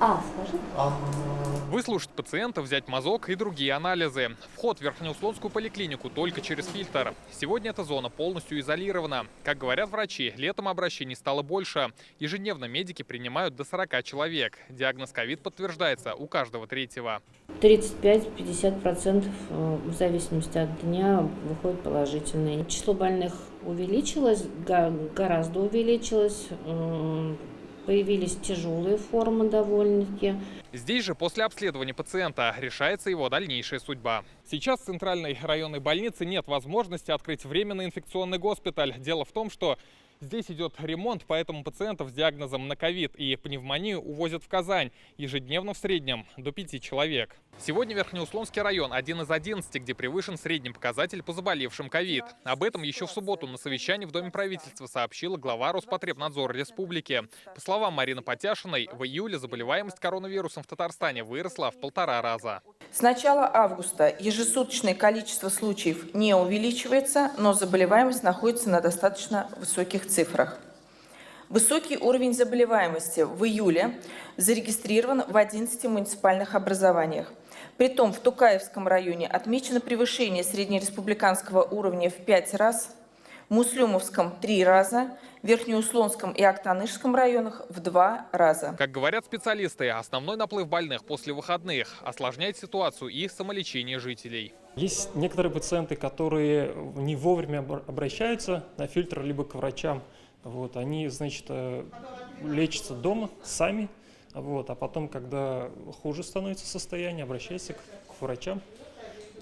Скажи. Выслушать пациента, взять мазок и другие анализы. Вход в Верхнеуслонскую поликлинику только через фильтр. Сегодня эта зона полностью изолирована. Как говорят врачи, летом обращений стало больше. Ежедневно медики принимают до 40 человек. Диагноз ковид подтверждается у каждого третьего. 35-50% в зависимости от дня выходит положительные. Число больных увеличилось, гораздо увеличилось. Появились тяжелые формы довольно-таки. Здесь же после обследования пациента решается его дальнейшая судьба. Сейчас в Центральной районной больнице нет возможности открыть временный инфекционный госпиталь. Дело в том, что здесь идет ремонт, поэтому пациентов с диагнозом на ковид и пневмонию увозят в Казань. Ежедневно в среднем до 5 человек. Сегодня Верхнеуслонский район один из 11, где превышен средний показатель по заболевшим ковид. Об этом еще в субботу на совещании в Доме правительства сообщила глава Роспотребнадзора республики. По словам Марины Потяшиной, в июле заболеваемость коронавирусом в Татарстане выросла в 1,5 раза. С начала августа ежесуточное количество случаев не увеличивается, но заболеваемость находится на достаточно высоких цифрах. Высокий уровень заболеваемости в июле зарегистрирован в 11 муниципальных образованиях. Притом в Тукаевском районе отмечено превышение среднереспубликанского уровня в 5 раз, в Муслюмовском – 3 раза, в Верхнеуслонском и Актанышском районах в 2 раза. Как говорят специалисты, основной наплыв больных после выходных осложняет ситуацию и самолечение жителей. Есть некоторые пациенты, которые не вовремя обращаются на фильтр либо к врачам. Они, лечатся дома сами, а потом, когда хуже становится состояние, обращаются к врачам.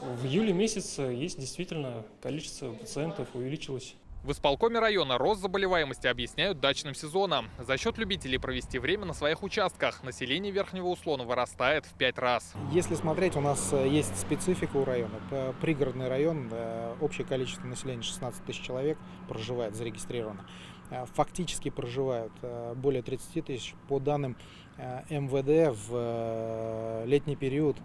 В июле месяце есть действительно количество пациентов увеличилось. В исполкоме района рост заболеваемости объясняют дачным сезоном. За счет любителей провести время на своих участках население Верхнего Услона вырастает в 5 раз. Если смотреть, у нас есть специфика у района. Пригородный район, общее количество населения 16 тысяч человек проживает, зарегистрировано. Фактически проживают более 30 тысяч. По данным МВД в летний период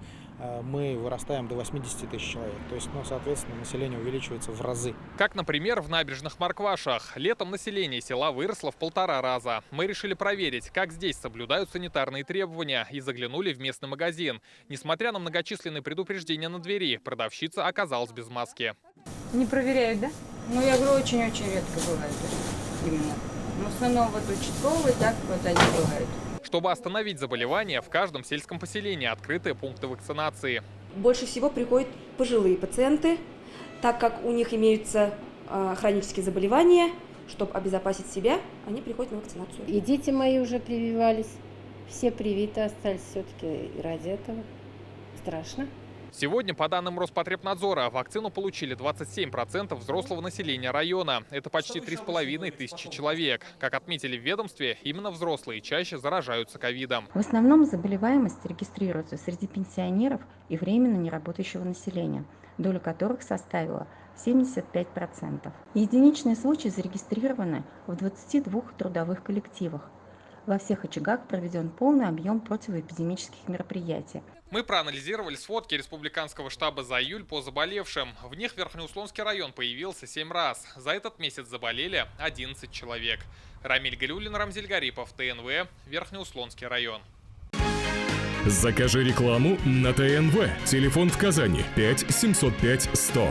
мы вырастаем до 80 тысяч человек. То есть, соответственно, население увеличивается в разы. Как, например, в набережных Марквашах. Летом население села выросло в 1,5 раза. Мы решили проверить, как здесь соблюдают санитарные требования, и заглянули в местный магазин. Несмотря на многочисленные предупреждения на двери, продавщица оказалась без маски. Не проверяют, да? Я говорю, очень-очень редко бывает именно. В основном участковые, так они бывают. Чтобы остановить заболевание, в каждом сельском поселении открыты пункты вакцинации. Больше всего приходят пожилые пациенты, так как у них имеются хронические заболевания. Чтобы обезопасить себя, они приходят на вакцинацию. И дети мои уже прививались. Все привиты остались все-таки ради этого. Страшно. Сегодня, по данным Роспотребнадзора, вакцину получили 27% взрослого населения района. Это почти 3500 человек. Как отметили в ведомстве, именно взрослые чаще заражаются ковидом. В основном заболеваемость регистрируется среди пенсионеров и временно неработающего населения, доля которых составила 75%. Единичные случаи зарегистрированы в 22 трудовых коллективах. Во всех очагах проведен полный объем противоэпидемических мероприятий. Мы проанализировали сводки Республиканского штаба за июль по заболевшим. В них Верхнеуслонский район появился 7 раз. За этот месяц заболели 11 человек. Рамиль Галиуллин, Рамзиль Гарипов, ТНВ, Верхнеуслонский район. Закажи рекламу на ТНВ. Телефон в Казани 5 705 100.